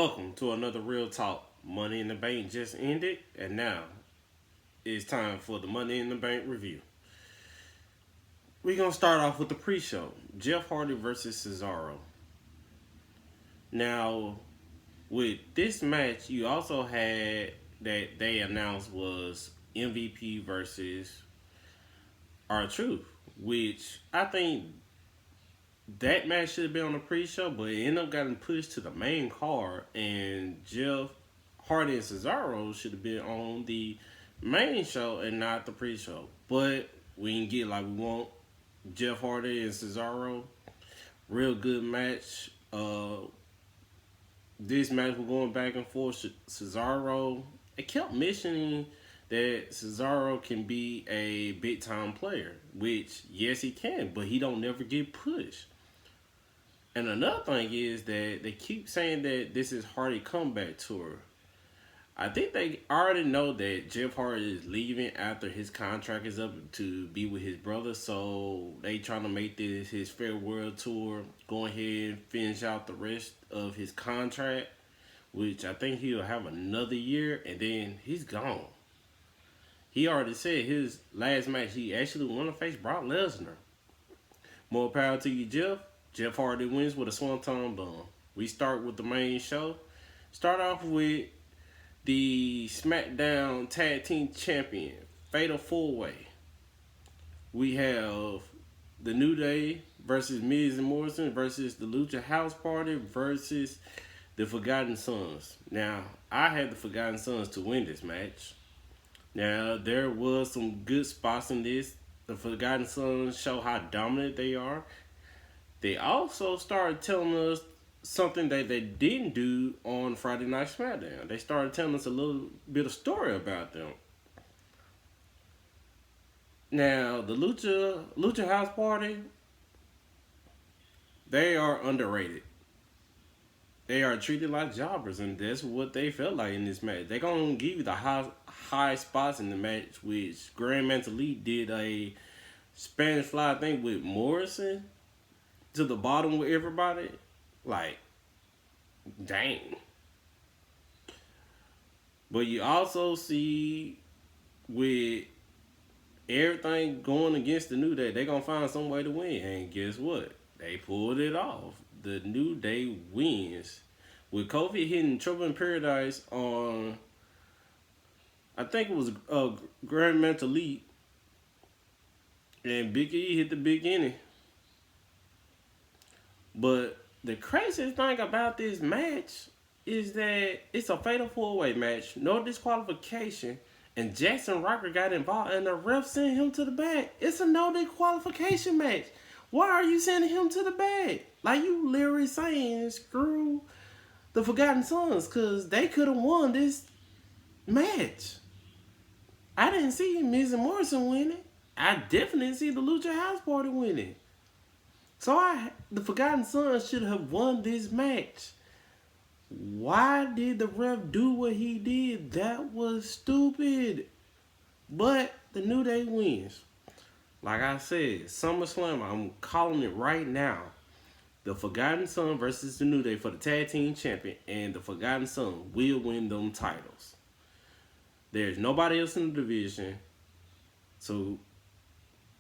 Welcome to another Real Talk. Money in the Bank just ended, and now it's time for the Money in the Bank review. We're going to start off with the pre show Jeff Hardy versus Cesaro. Now, with this match, you also had that they announced was MVP versus R-Truth, which I think that match should have been on the pre-show, but it ended up getting pushed to the main card, and Jeff Hardy and Cesaro should have been on the main show and not the pre-show. But we didn't get like we want. Jeff Hardy and Cesaro, real good match. This match was going back and forth. Cesaro, it kept mentioning that Cesaro can be a big time player, which yes he can, but he don't never get pushed. And another thing is that they keep saying that this is Hardy comeback tour. I think they already know that Jeff Hardy is leaving after his contract is up to be with his brother, so they trying to make this his farewell tour. Go ahead and finish out the rest of his contract, which I think he'll have another year, and then he's gone. He already said his last match he actually want to face Brock Lesnar. More power to you, Jeff. Jeff Hardy wins with a swanton bomb. We start with the main show. Start off with the SmackDown Tag Team Champion, Fatal 4-Way. We have the New Day versus Miz and Morrison versus the Lucha House Party versus the Forgotten Sons. Now, I had the Forgotten Sons to win this match. Now, there was some good spots in this. The Forgotten Sons show how dominant they are. They also started telling us something that they didn't do on Friday Night SmackDown. They started telling us a little bit of story about them. Now, the Lucha House Party, they are underrated. They are treated like jobbers, and that's what they felt like in this match. They're going to give you the high spots in the match, which Grand Metalik did a Spanish fly thing with Morrison to the bottom with everybody. Like, dang. But you also see with everything going against the New Day, they're going to find some way to win. And guess what? They pulled it off. The New Day wins. With Kofi hitting Trouble in Paradise on, I think it was Grand Metalik, and Big E hit the Big Innie. But the craziest thing about this match is that it's a fatal 4-way match, no disqualification, and Jackson Ryker got involved, and the ref sent him to the back. It's a no disqualification match. Why are you sending him to the back? Like, you literally saying screw the Forgotten Sons, because they could have won this match. I didn't see Miz and Morrison winning. I definitely didn't see the Lucha House Party winning. So the Forgotten Sons should have won this match. Why did the ref do what he did? That was stupid. But the New Day wins. Like I said, SummerSlam, I'm calling it right now. The Forgotten Son versus the New Day for the Tag Team Champion, and the Forgotten Son will win them titles. There's nobody else in the division. So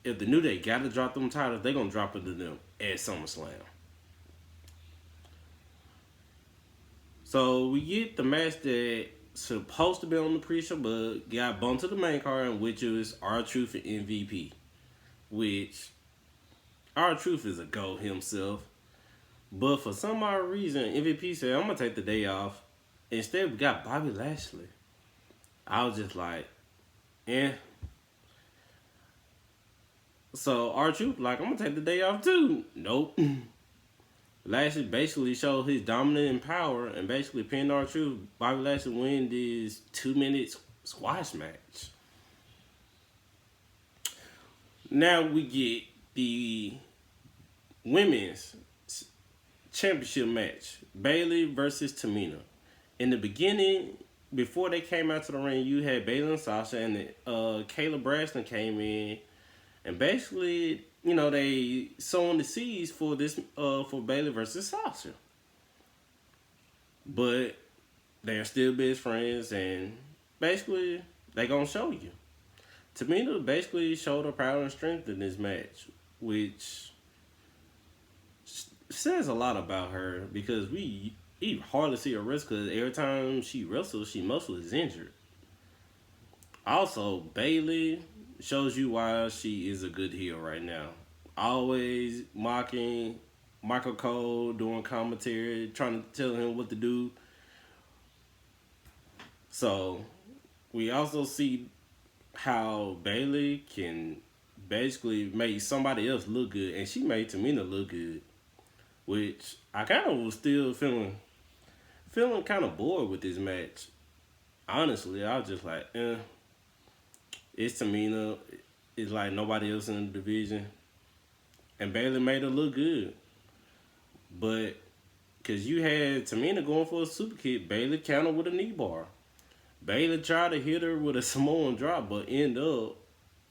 if the New Day got to drop them titles, they're going to drop it to them at SummerSlam. So we get the match that supposed to be on the pre-show, but got bumped to the main card, which is R-Truth and MVP. Which R-Truth is a GOAT himself. But for some odd reason, MVP said, I'm going to take the day off. Instead, we got Bobby Lashley. I was just like, eh. So R-Truth, like, I'm going to take the day off too. Nope. Lashley basically showed his dominant power and basically pinned R-Truth. Bobby Lashley win this 2-minute squash match. Now we get the women's championship match. Bayley versus Tamina. In the beginning, before they came out to the ring, you had Bayley and Sasha, and Kayla Braxton came in. And basically, you know, they sowing the seeds for this for Bayley versus Sasha. but they're still best friends, and basically they gonna show you. Tamina basically showed her power and strength in this match, which says a lot about her because we hardly see her wrestle because every time she wrestles, she mostly is injured. Also, Bailey shows you why she is a good heel right now. Always mocking Michael Cole, doing commentary, trying to tell him what to do. So we also see how Bailey can basically make somebody else look good, and she made Tamina look good, which I kind of was still feeling kind of bored with this match. Honestly, I was just like, it's Tamina. It's like nobody else in the division, and Bailey made her look good, but because you had Tamina going for a super kick, Bailey countered with a knee bar. Bailey tried to hit her with a Samoan drop, but ended up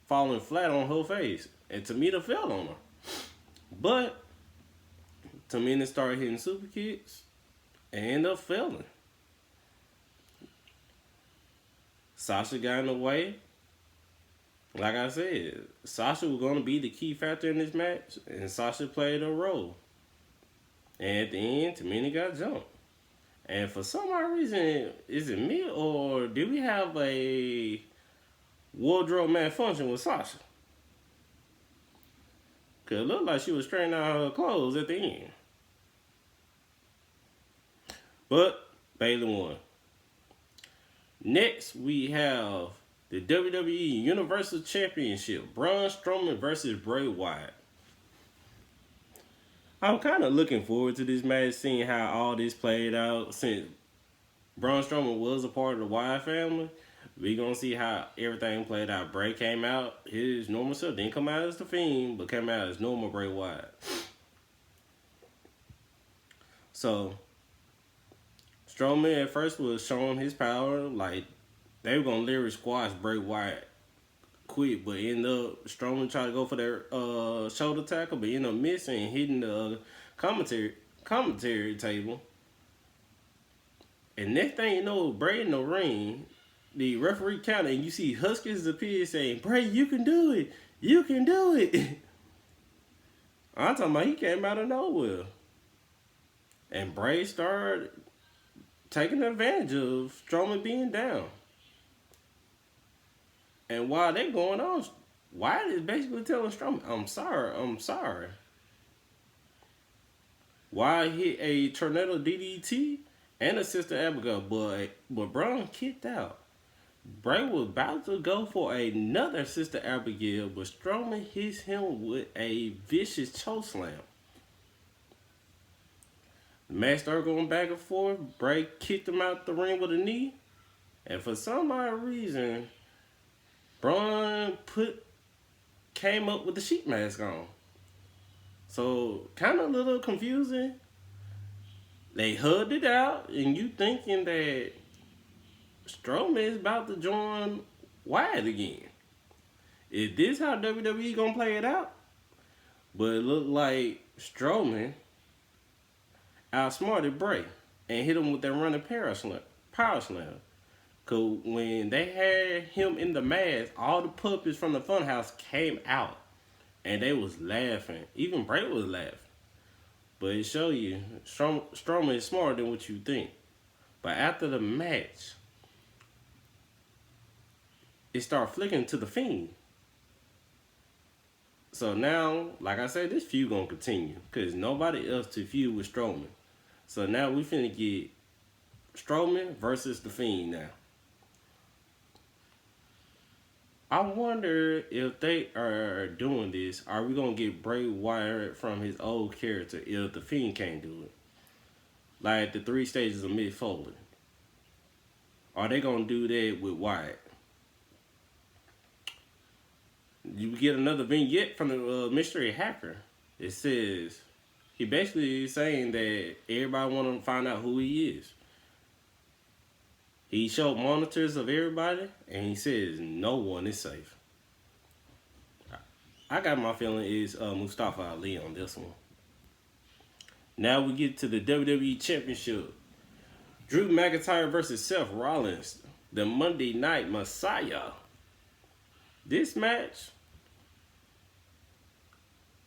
falling flat on her face, and Tamina fell on her. But Tamina started hitting super kicks and ended up failing. Sasha got in the way. Like I said, Sasha was going to be the key factor in this match, and Sasha played her role. And at the end, Tamina got jumped. And for some odd reason, is it me or did we have a wardrobe malfunction with Sasha? Because it looked like she was straightening out her clothes at the end. But Bayley won. Next, we have the WWE Universal Championship. Braun Strowman versus Bray Wyatt. I'm kind of looking forward to this match, seeing how all this played out. Since Braun Strowman was a part of the Wyatt family, we gonna see how everything played out. Bray came out his normal self, didn't come out as the Fiend, but came out as normal Bray Wyatt. So Strowman at first was showing his power, like they were gonna literally squash Bray Wyatt quick, but ended up Strowman tried to go for their shoulder tackle, but ended up missing and hitting the commentary table. And next thing you know, Bray in the ring, the referee counted, and you see Huskins appear saying, "Bray, you can do it, you can do it." I'm talking about he came out of nowhere, and Bray started taking advantage of Strowman being down. And while they're going on, Wyatt is basically telling Strowman, I'm sorry. Wyatt hit a tornado DDT and a Sister Abigail, but Braun kicked out. Bray was about to go for another Sister Abigail, but Strowman hits him with a vicious chokeslam. The match started going back and forth. Bray kicked him out the ring with a knee. And for some odd reason, Braun came up with the sheep mask on. So, kind of a little confusing. They hugged it out, and you thinking that Strowman is about to join Wyatt again. Is this how WWE gonna play it out? But it looked like Strowman outsmarted Bray and hit him with that running power slam. Cause when they had him in the mask, all the puppets from the funhouse came out, and they was laughing. Even Bray was laughing. But it show you Strowman is smarter than what you think. But after the match, it started flicking to the Fiend. So now, like I said, this feud gonna continue because nobody else to feud with Strowman. So now we finna get Strowman versus the Fiend now. I wonder if they are doing this, are we going to get Bray Wyatt from his old character if the Fiend can't do it? Like the 3 stages of Mick Foley. Are they going to do that with Wyatt? You get another vignette from the mystery hacker. It says, he basically is saying that everybody want to find out who he is. He showed monitors of everybody, and he says no one is safe. I got my feeling is Mustafa Ali on this one. Now we get to the WWE Championship. Drew McIntyre versus Seth Rollins, the Monday Night Messiah. This match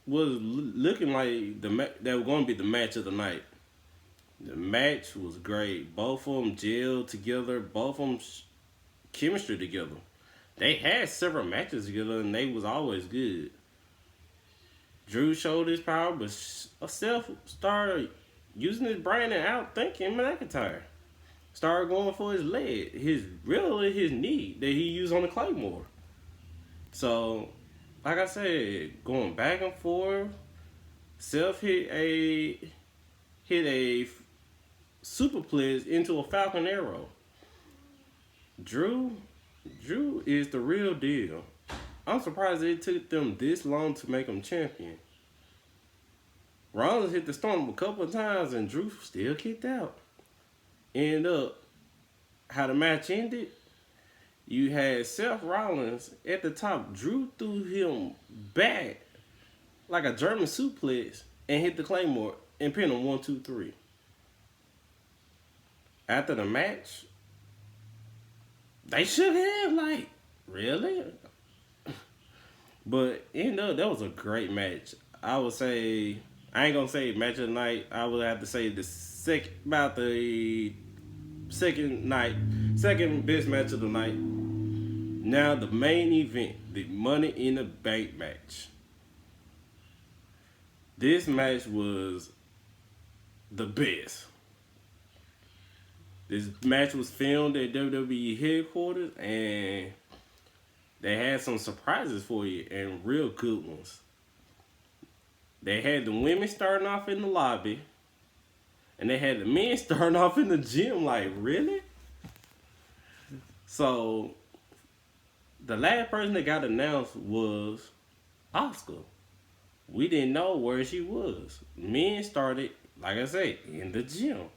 was looking like that was going to be the match of the night. The match was great. Both of them gelled together. Both of them chemistry together. They had several matches together and they was always good. Drew showed his power, but Seth started using his brain and outthinking McIntyre. Started going for his leg, his knee that he used on the Claymore. So, like I said, going back and forth, Seth hit a superplex into a Falcon Arrow. Drew is the real deal. I'm surprised it took them this long to make him champion. Rollins hit the storm a couple of times and Drew still kicked out. End up, how the match ended, you had Seth Rollins at the top. Drew threw him back like a German suplex and hit the Claymore and pinned him 1, 2, 3. After the match, they shook hands like, really? But end up, that was a great match. I would say, I ain't gonna say match of the night. I would have to say the second best match of the night. Now the main event, the Money in the Bank match. This match was the best. This match was filmed at WWE headquarters and they had some surprises for you and real good ones. They had the women starting off in the lobby and they had the men starting off in the gym. Like, really? So, the last person that got announced was Asuka. We didn't know where she was. Men started, like I said, in the gym.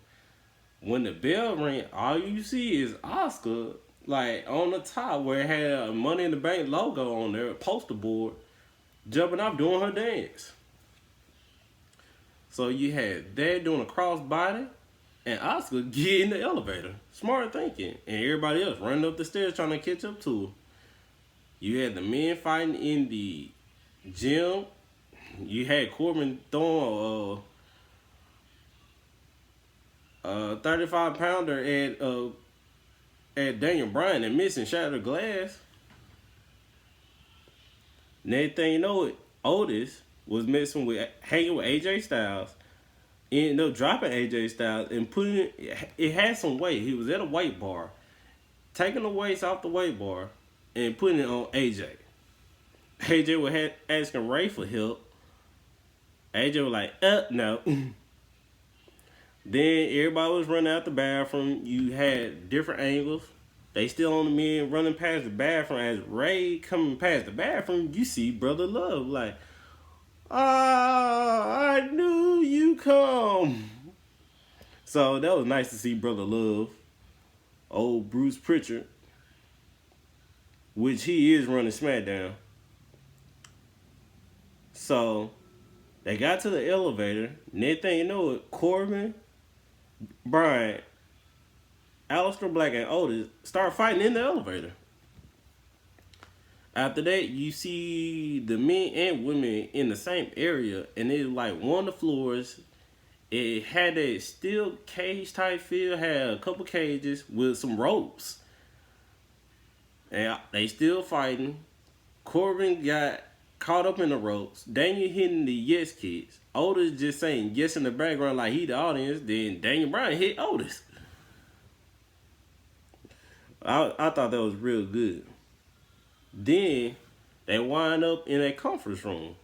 When the bell rang, all you see is Asuka, like, on the top where it had a Money in the Bank logo on there, a poster board, jumping off doing her dance. So you had that doing a crossbody, and Asuka get in the elevator. Smart thinking. And everybody else running up the stairs trying to catch up to her. You had the men fighting in the gym. You had Corbin throwing a 35-pounder at Daniel Bryan and missing shattered glass. Next thing you know it, Otis was hanging with AJ Styles. Ended up dropping AJ Styles and putting it had some weight. He was at a weight bar, taking the weights off the weight bar and putting it on AJ. AJ was asking Ray for help. AJ was like, no. Then everybody was running out the bathroom. You had different angles. They still on the men running past the bathroom. As Ray coming past the bathroom, you see Brother Love like, I knew you come. So that was nice to see Brother Love, old Bruce Pritchard, which he is running SmackDown. So they got to the elevator. Next thing you know it, Corbin, Bryan, Aleister Black, and Otis start fighting in the elevator. After that, you see the men and women in the same area, and it's like one of the floors. It had a steel cage type feel, had a couple cages with some ropes. And they still fighting. Corbin got caught up in the ropes. Daniel hitting the yes kicks. Otis just saying yes in the background like he the audience. Then Daniel Bryan hit Otis. I thought that was real good. Then they wind up in a conference room.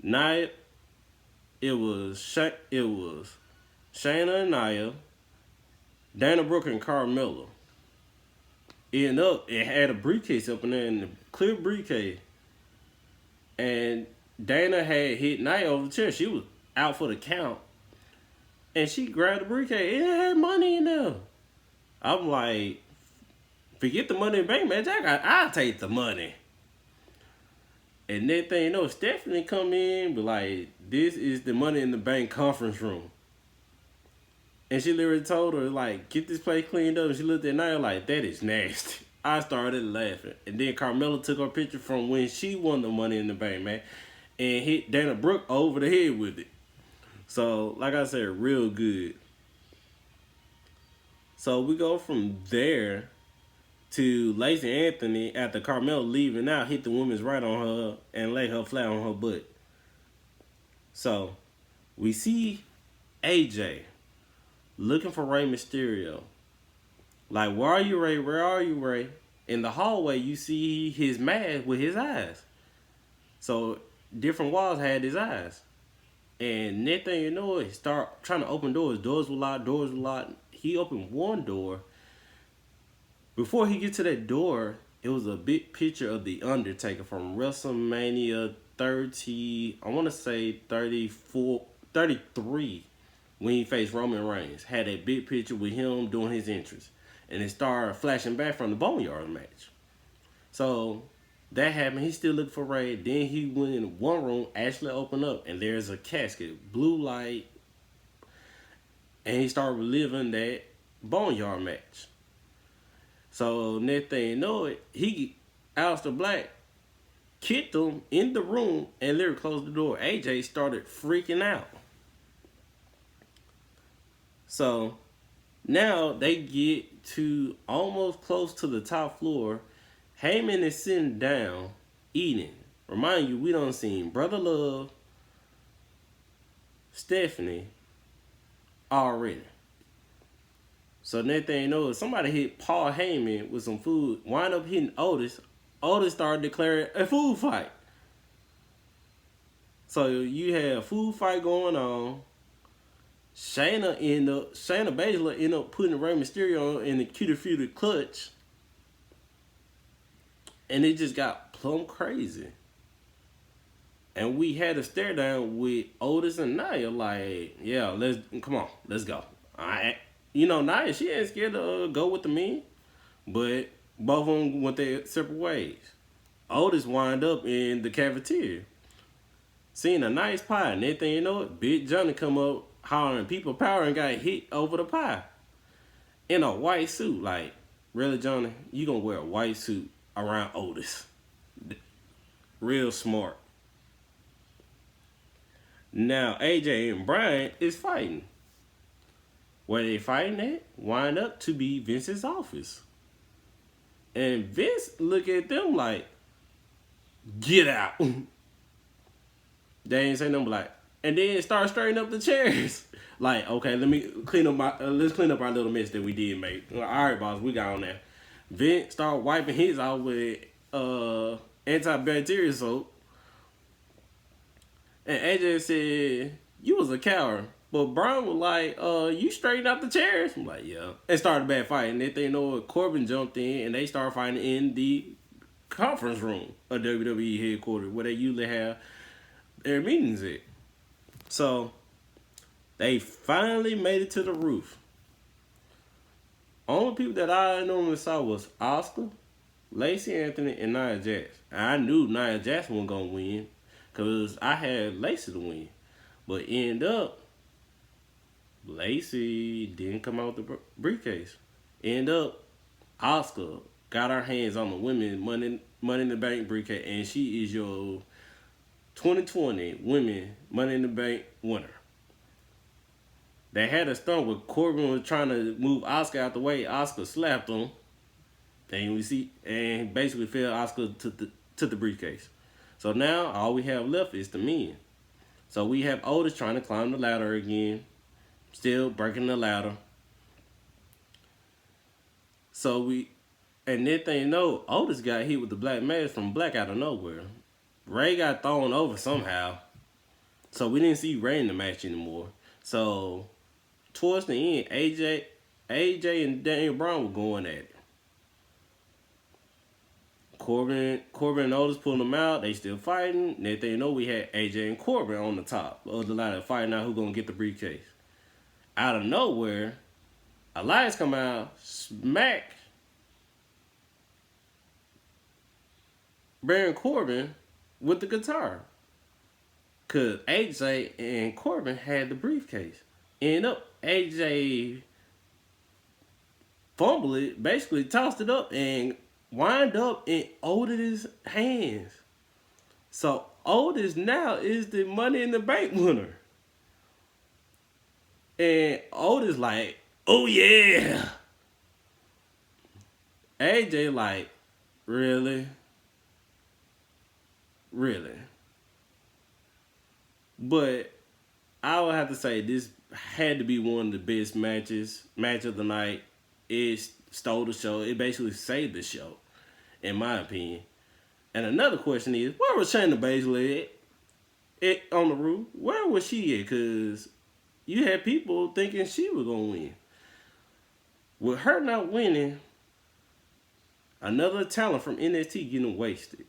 Now it was Shayna and Nia, Dana Brooke and Carmella. It had a briefcase up in there, in the clear briefcase. And Dana had hit Nia over the chair. She was out for the count. And she grabbed the briefcase. It had money in there. I'm like, forget the Money in the Bank match. I'll take the money. And that thing, you know, Stephanie come in, but like, this is the Money in the Bank conference room. And she literally told her, like, get this place cleaned up. And she looked at Nia like, that is nasty. I started laughing. And then Carmella took her picture from when she won the Money in the Bank, man. And hit Dana Brooke over the head with it. So, like I said, real good. So we go from there to Lacey Anthony after Carmella leaving out, hit the women's right on her and lay her flat on her butt. So we see AJ looking for Rey Mysterio. Like, where are you, Rey? Where are you, Rey? In the hallway, you see his mask with his eyes. So different walls had his eyes. And next thing you know, he start trying to open doors. Doors were locked. Doors were locked. He opened one door. Before he get to that door, it was a big picture of The Undertaker from WrestleMania 30, I want to say 34, 33, when he faced Roman Reigns. Had a big picture with him doing his entrance. And it started flashing back from the Boneyard match. So that happened. He still looked for Rey. Then he went in one room, actually opened up, and there's a casket, blue light, and he started reliving that Boneyard match. So next thing you know it, Aleister Black kicked him in the room and literally closed the door. AJ started freaking out. So now they get to almost close to the top floor. Heyman is sitting down, eating. Remind you, we done seen Brother Love, Stephanie already. So next thing you know, somebody hit Paul Heyman with some food, wind up hitting Otis. Otis started declaring a food fight. So you had a food fight going on. Shayna Baszler ended up putting Rey Mysterio in the Cutie Feud clutch. And it just got plumb crazy. And we had a stare down with Otis and Nia, like, yeah, let's go. Nia, she ain't scared to go with the men, but both of them went their separate ways. Otis wind up in the cafeteria, seeing a nice pie, and next thing you know it, Big Johnny come up hollering people power and got hit over the pie in a white suit. Like, really, Johnny, you gonna wear a white suit around Otis? Real smart. Now AJ and Bryan is fighting. Where they fighting at wind up to be Vince's office. And Vince look at them like, get out. They ain't say nothing like, and then start straightening up the chairs. Like, okay, let's clean up our little mess that we did make. All right, boss, we got on there. Vince start wiping his out with antibacterial soap. And AJ said, you was a coward. But Braun was like, you straightened out the chairs? I'm like, yeah. And started a bad fight. And then they know Corbin jumped in and they started fighting in the conference room of WWE headquarters where they usually have their meetings at. So they finally made it to the roof. Only people that I normally saw was Asuka, Lacey Anthony, and Nia Jax. And I knew Nia Jax wasn't going to win because I had Lacey to win. But end up, Lacey didn't come out with the briefcase. End up, Asuka got her hands on the women's Money in the Bank briefcase, and she is your 2020 Women Money in the Bank winner. They had a stunt where Corbin was trying to move Asuka out the way. Asuka slapped him, and basically fell Asuka to the briefcase. So now all we have left is the men. So we have Otis trying to climb the ladder again. Still breaking the ladder. And then thing you know, Otis got hit with the black mask from Black out of nowhere. Ray got thrown over somehow. So we didn't see Ray in the match anymore. So towards the end, AJ and Daniel Bryan were going at it. Corbin and Otis pulling them out. They still fighting. Next thing you know, we had AJ and Corbin on the top of the ladder fighting out who's going to get the briefcase. Out of nowhere, Elias come out, smack Baron Corbin with the guitar. Because AJ and Corbin had the briefcase. End up AJ fumbled it, basically tossed it up and wind up in Otis' hands. So Otis now is the Money in the Bank winner. And Otis like, oh yeah. AJ like, really? Really? But I would have to say this had to be one of the best match of the night. It stole the show. It basically saved the show, in my opinion. And another question is, where was Shayna Baszler at on the roof? Where was she at? Because you had people thinking she was going to win. With her not winning, another talent from NXT getting wasted.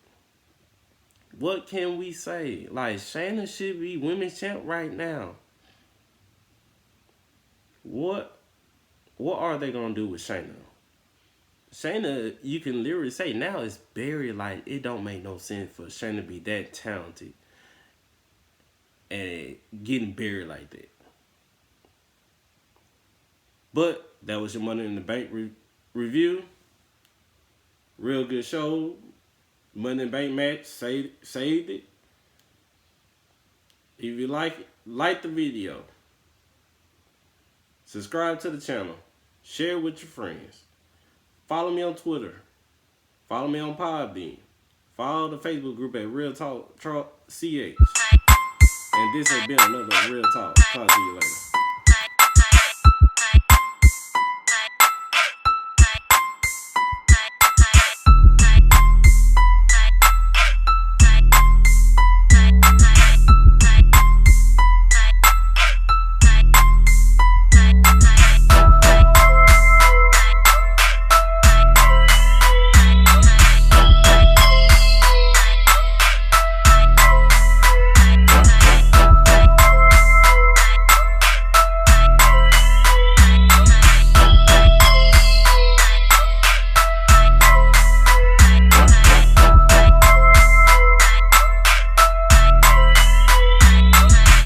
What can we say? Like, Shayna should be women's champ right now. What are they gonna do with Shayna? Shayna, you can literally say now it's buried. Like, it don't make no sense for Shayna to be that talented and getting buried like that. But that was your Money in the Bank review. Real good show. Money in the Bank match saved it. If you like the video. Subscribe to the channel. Share with your friends. Follow me on Twitter. Follow me on Podbean. Follow the Facebook group at Real Talk CH. And this has been another Real Talk. Talk to you later.